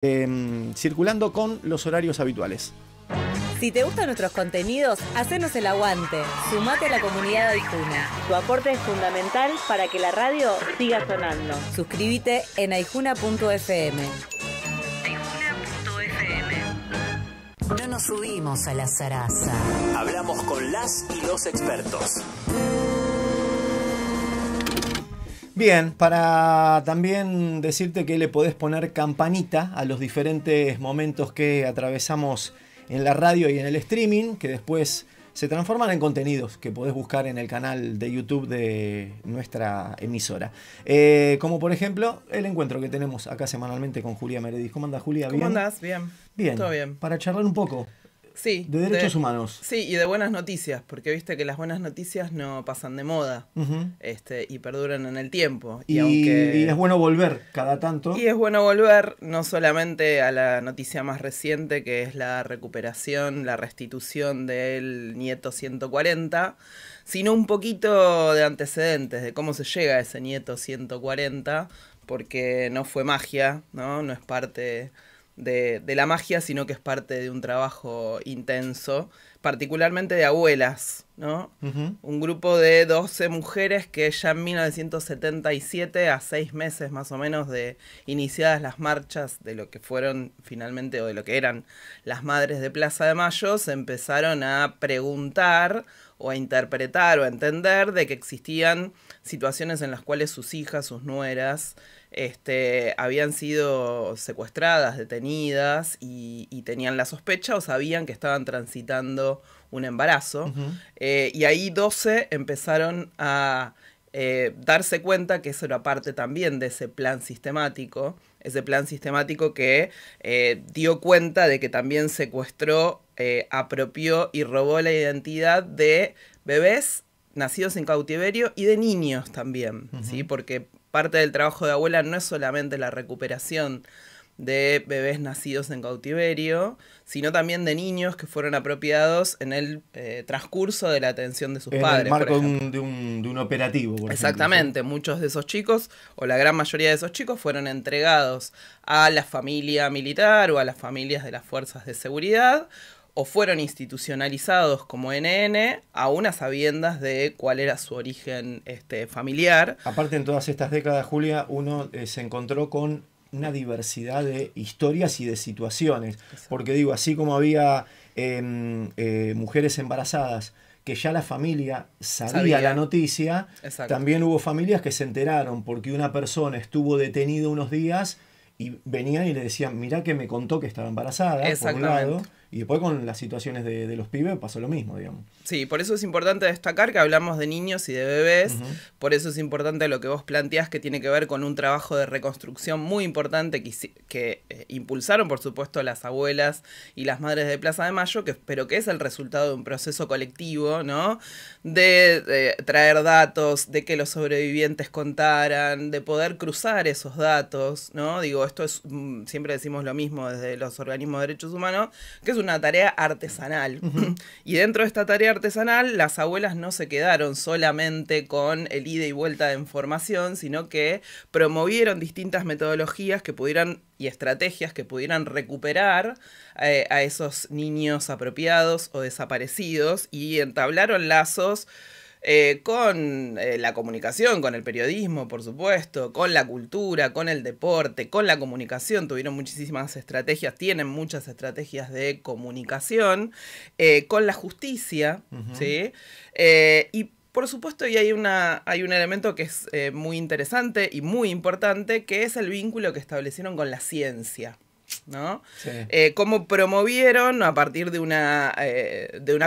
circulando con los horarios habituales. Si te gustan nuestros contenidos, hacenos el aguante. Sumate a la comunidad de Aijuna. Tu aporte es fundamental para que la radio siga sonando. Suscríbete en aijuna.fm. No nos subimos a la zaraza. Hablamos con las y los expertos. Bien, para también decirte que le podés poner campanita a los diferentes momentos que atravesamos en la radio y en el streaming, que después se transforman en contenidos que podés buscar en el canal de YouTube de nuestra emisora. Como por ejemplo, el encuentro que tenemos acá semanalmente con Julia Meredith. ¿Cómo andás, Julia? ¿Bien? ¿Cómo andás? Bien. Bien. Todo bien. Para charlar un poco. Sí. De derechos humanos. Sí, y de buenas noticias, porque viste que las buenas noticias no pasan de moda, y perduran en el tiempo. Y es bueno volver cada tanto. Y es bueno volver no solamente a la noticia más reciente, que es la recuperación, la restitución del nieto 140, sino un poquito de antecedentes, de cómo se llega a ese nieto 140, porque no fue magia, ¿no? No es parte de la magia, sino que es parte de un trabajo intenso, particularmente de abuelas, ¿no? Un grupo de 12 mujeres que ya en 1977, a 6 meses más o menos de iniciadas las marchas de lo que fueron finalmente, o de lo que eran las madres de Plaza de Mayo, se empezaron a preguntar o a interpretar o a entender de que existían situaciones en las cuales sus hijas, sus nueras, habían sido secuestradas, detenidas y tenían la sospecha o sabían que estaban transitando un embarazo. Y ahí 12 empezaron a darse cuenta que eso era parte también de ese plan sistemático que dio cuenta de que también secuestró, apropió y robó la identidad de bebés nacidos en cautiverio y de niños también, ¿sí? Porque parte del trabajo de abuela no es solamente la recuperación de bebés nacidos en cautiverio, sino también de niños que fueron apropiados en el transcurso de la atención de sus padres. En el marco de un operativo, por exactamente, ejemplo, ¿sí? Muchos de esos chicos, o la gran mayoría de esos chicos, fueron entregados a la familia militar o a las familias de las fuerzas de seguridad, o fueron institucionalizados como NN, aún a sabiendas de cuál era su origen familiar. Aparte, en todas estas décadas, Julia, uno se encontró con una diversidad de historias y de situaciones. Exacto. Porque digo, así como había mujeres embarazadas que ya la familia sabía la noticia, exacto, también hubo familias que se enteraron porque una persona estuvo detenida unos días y venían y le decían, mirá que me contó que estaba embarazada, por un lado. Y después con las situaciones de los pibes pasó lo mismo, digamos. Sí, por eso es importante destacar que hablamos de niños y de bebés. Por eso es importante lo que vos planteás, que tiene que ver con un trabajo de reconstrucción muy importante que impulsaron, por supuesto, las abuelas y las madres de Plaza de Mayo, pero que es el resultado de un proceso colectivo, ¿no? De traer datos, de que los sobrevivientes contaran, de poder cruzar esos datos, ¿no? Digo, esto es, siempre decimos lo mismo desde los organismos de derechos humanos, que es una tarea artesanal. Y dentro de esta tarea artesanal, las abuelas no se quedaron solamente con el ida y vuelta de información, sino que promovieron distintas metodologías que pudieran y estrategias que pudieran recuperar a esos niños apropiados o desaparecidos, y entablaron lazos con la comunicación, con el periodismo, por supuesto, con la cultura, con el deporte, con la comunicación. Tuvieron muchísimas estrategias, tienen muchas estrategias de comunicación, con la justicia, ¿sí? Y por supuesto, y hay un elemento que es muy interesante y muy importante, que es el vínculo que establecieron con la ciencia, ¿no? Sí. Cómo promovieron a partir de una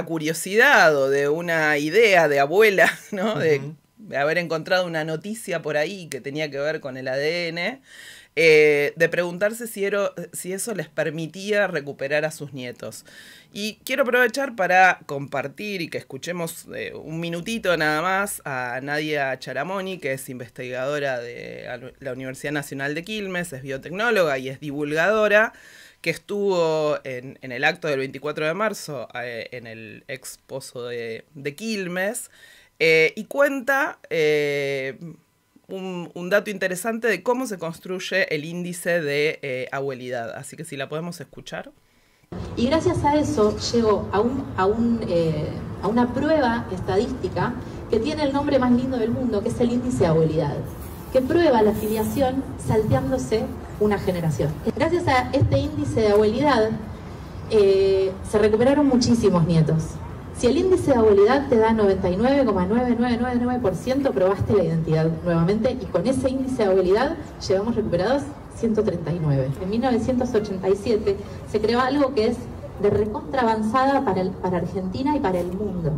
curiosidad o de una idea de abuela, ¿no? De haber encontrado una noticia por ahí que tenía que ver con el ADN, de preguntarse si eso les permitía recuperar a sus nietos. Y quiero aprovechar para compartir y que escuchemos un minutito nada más a Nadia Charamoni, que es investigadora de la Universidad Nacional de Quilmes, es biotecnóloga y es divulgadora, que estuvo en el acto del 24 de marzo en el ex pozo de Quilmes, y cuenta un dato interesante de cómo se construye el índice de abuelidad. Así que si la podemos escuchar. Y gracias a eso llego a una prueba estadística que tiene el nombre más lindo del mundo, que es el índice de abuelidad, que prueba la filiación salteándose una generación. Gracias a este índice de abuelidad se recuperaron muchísimos nietos. Si el índice de abuelidad te da 99,9999%, probaste la identidad nuevamente, y con ese índice de abuelidad llevamos recuperados 139. En 1987 se creó algo que es de recontra avanzada para Argentina y para el mundo.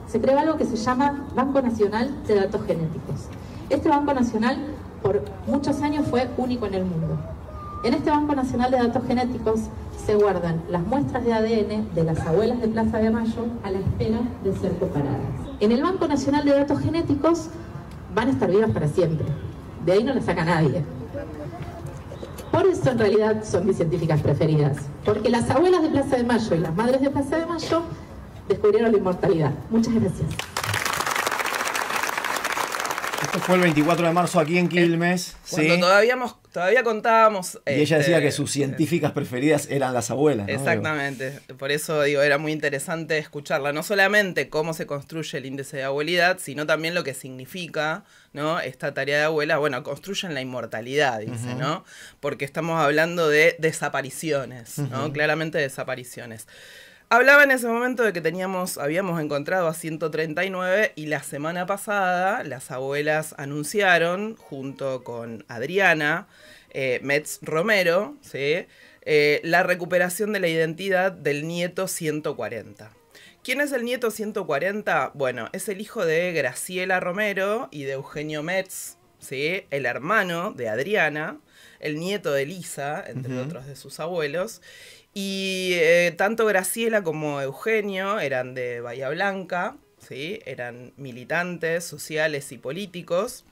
Se creó algo que se llama Banco Nacional de Datos Genéticos. Este Banco Nacional por muchos años fue único en el mundo. En este Banco Nacional de Datos Genéticos se guardan las muestras de ADN de las abuelas de Plaza de Mayo a la espera de ser comparadas. En el Banco Nacional de Datos Genéticos van a estar vivas para siempre. De ahí no la saca nadie. Por eso en realidad son mis científicas preferidas. Porque las abuelas de Plaza de Mayo y las madres de Plaza de Mayo descubrieron la inmortalidad. Muchas gracias. Esto fue el 24 de marzo aquí en Quilmes. Cuando ¿sí? todavía contábamos... Y ella decía que sus científicas preferidas eran las abuelas, ¿no? Exactamente. Por eso digo, era muy interesante escucharla. No solamente cómo se construye el índice de abuelidad, sino también lo que significa, ¿no?, esta tarea de abuela. Bueno, construyen la inmortalidad, dice, ¿no? Porque estamos hablando de desapariciones, ¿no? Claramente desapariciones. Hablaba en ese momento de que habíamos encontrado a 139 y la semana pasada las abuelas anunciaron, junto con Adriana Metz Romero, ¿sí?, la recuperación de la identidad del nieto 140. ¿Quién es el nieto 140? Bueno, es el hijo de Graciela Romero y de Eugenio Metz, ¿sí?, el hermano de Adriana, el nieto de Lisa, entre otros de sus abuelos. Y tanto Graciela como Eugenio eran de Bahía Blanca, ¿sí?, eran militantes sociales y políticos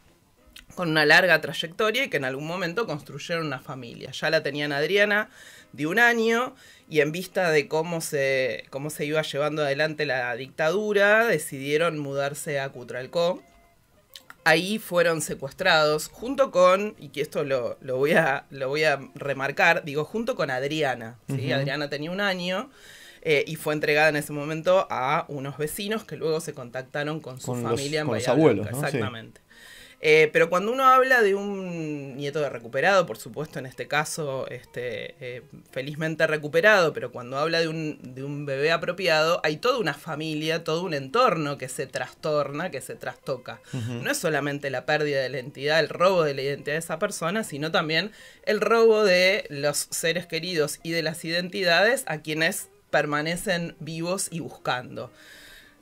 con una larga trayectoria y que en algún momento construyeron una familia. Ya la tenían Adriana de 1 año y en vista de cómo se iba llevando adelante la dictadura, decidieron mudarse a Cutralcó. Ahí fueron secuestrados junto con, y que esto lo voy a remarcar, digo, junto con Adriana, ¿sí? Adriana tenía 1 año y fue entregada en ese momento a unos vecinos que luego se contactaron con su familia en Bahía Blanca. Abuelos, ¿no? Exactamente. Sí. Pero cuando uno habla de un nieto de recuperado, por supuesto en este caso felizmente recuperado, pero cuando habla de un bebé apropiado, hay toda una familia, todo un entorno que se trastorna, que se trastoca. No es solamente la pérdida de la identidad, el robo de la identidad de esa persona, sino también el robo de los seres queridos y de las identidades a quienes permanecen vivos y buscando.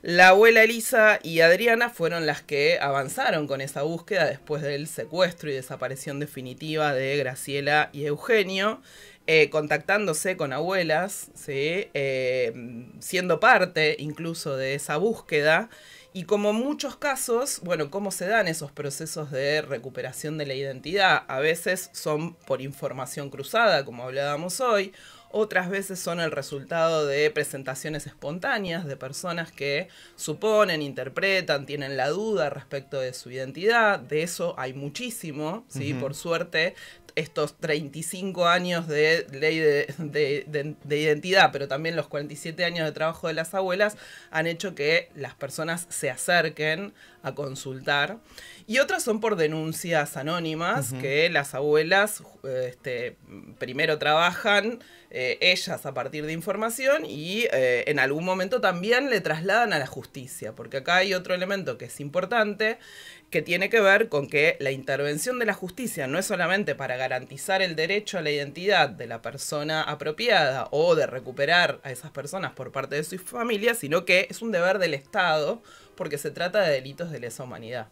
La abuela Elisa y Adriana fueron las que avanzaron con esa búsqueda después del secuestro y desaparición definitiva de Graciela y Eugenio, contactándose con abuelas, ¿sí?, siendo parte incluso de esa búsqueda. Y como en muchos casos, bueno, ¿cómo se dan esos procesos de recuperación de la identidad? A veces son por información cruzada, como hablábamos hoy. Otras veces son el resultado de presentaciones espontáneas de personas que suponen, interpretan, tienen la duda respecto de su identidad. De eso hay muchísimo, ¿sí? Por suerte, estos 35 años de ley de identidad, pero también los 47 años de trabajo de las abuelas han hecho que las personas se acerquen a consultar. Y otras son por denuncias anónimas que las abuelas primero trabajan ellas a partir de información y en algún momento también le trasladan a la justicia, porque acá hay otro elemento que es importante, que tiene que ver con que la intervención de la justicia no es solamente para garantizar el derecho a la identidad de la persona apropiada o de recuperar a esas personas por parte de su familia, sino que es un deber del Estado porque se trata de delitos de lesa humanidad.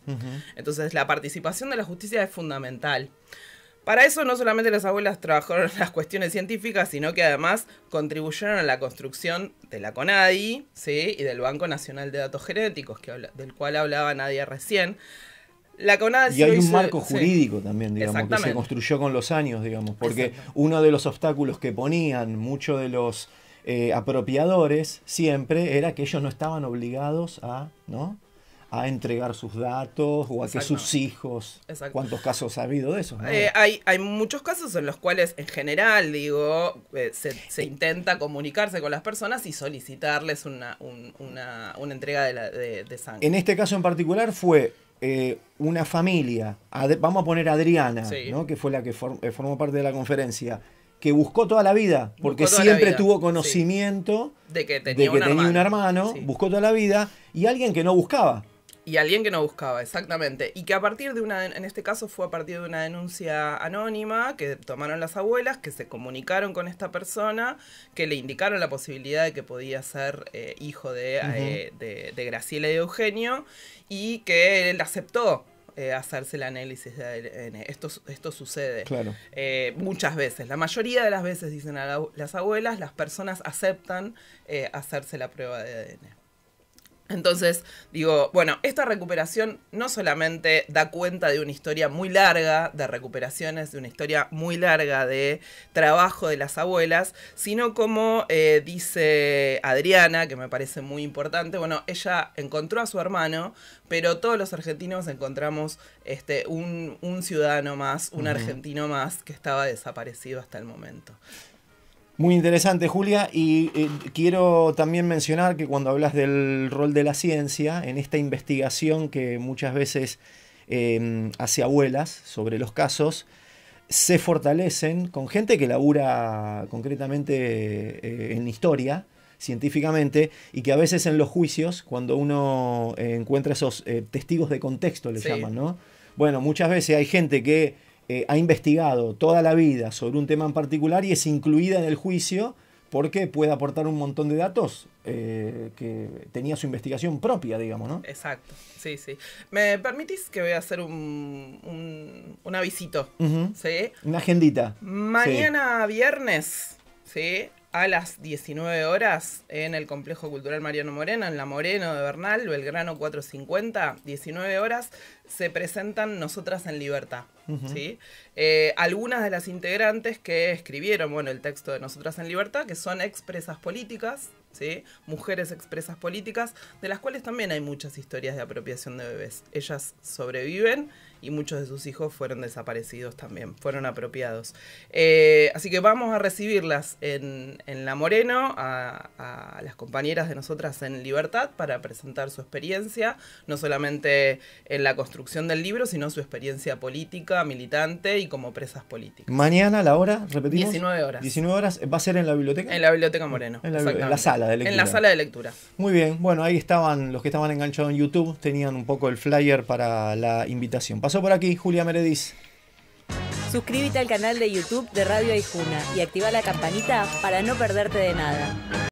Entonces la participación de la justicia es fundamental. Para eso no solamente las abuelas trabajaron en las cuestiones científicas, sino que además contribuyeron a la construcción de la CONADI, ¿sí?, y del Banco Nacional de Datos Genéticos, del cual hablaba Nadia recién. La CONADI, y hay un marco jurídico también, digamos, que se construyó con los años, digamos, porque uno de los obstáculos que ponían muchos de los apropiadores siempre era que ellos no estaban obligados a, ¿no?, a entregar sus datos o a que sus Exacto. hijos. Exacto. ¿Cuántos casos ha habido de eso? ¿No? Hay muchos casos en los cuales, en general, digo, se intenta comunicarse con las personas y solicitarles una entrega de sangre. En este caso en particular fue una familia, vamos a poner a Adriana, Sí. ¿no? Que fue la que formó parte de la conferencia, que buscó toda la vida, porque Buscó toda la siempre vida, tuvo sí. conocimiento De que tenía un hermano, Sí. buscó toda la vida, y alguien que no buscaba. Y alguien que no buscaba, exactamente. Y que a partir de en este caso fue a partir de una denuncia anónima que tomaron las abuelas, que se comunicaron con esta persona, que le indicaron la posibilidad de que podía ser hijo de Graciela y de Eugenio, y que él aceptó hacerse el análisis de ADN. Esto sucede Claro. muchas veces. La mayoría de las veces, dicen las abuelas, las personas aceptan hacerse la prueba de ADN. Entonces, digo, bueno, esta recuperación no solamente da cuenta de una historia muy larga de recuperaciones, de una historia muy larga de trabajo de las abuelas, sino como dice Adriana, que me parece muy importante, bueno, ella encontró a su hermano, pero todos los argentinos encontramos un ciudadano más, un argentino más que estaba desaparecido hasta el momento. Muy interesante, Julia, y quiero también mencionar que cuando hablas del rol de la ciencia, en esta investigación que muchas veces hace abuelas sobre los casos, se fortalecen con gente que labura concretamente en historia, científicamente, y que a veces en los juicios, cuando uno encuentra esos testigos de contexto, le Sí. llaman, ¿no? Bueno, muchas veces hay gente que ha investigado toda la vida sobre un tema en particular y es incluida en el juicio porque puede aportar un montón de datos que tenía su investigación propia, digamos, ¿no? Exacto, sí, sí. ¿Me permitís que voy a hacer un avisito? Ujú. ¿Sí? Una agendita. Mañana viernes, ¿sí? A las 19 horas en el Complejo Cultural Mariano Moreno, en la Moreno de Bernal, Belgrano 450, 19 horas, se presentan Nosotras en Libertad. ¿Sí? Algunas de las integrantes que escribieron, bueno, el texto de Nosotras en Libertad, que son expresas políticas, ¿sí? Mujeres expresas políticas, de las cuales también hay muchas historias de apropiación de bebés. Ellas sobreviven y muchos de sus hijos fueron desaparecidos también, fueron apropiados. Así que vamos a recibirlas en La Moreno, a las compañeras de Nosotras en Libertad, para presentar su experiencia, no solamente en la construcción del libro, sino su experiencia política, militante y como presas políticas. Mañana, la hora, repetimos. 19 horas. 19 horas, ¿va a ser en la biblioteca? En la Biblioteca Moreno. En la exactamente. sala de lectura. En la sala de lectura. Muy bien, bueno, ahí estaban los que estaban enganchados en YouTube, tenían un poco el flyer para la invitación. Pasó por aquí Julia Merediz. Suscríbete al canal de YouTube de Radio Aijuna y activa la campanita para no perderte de nada.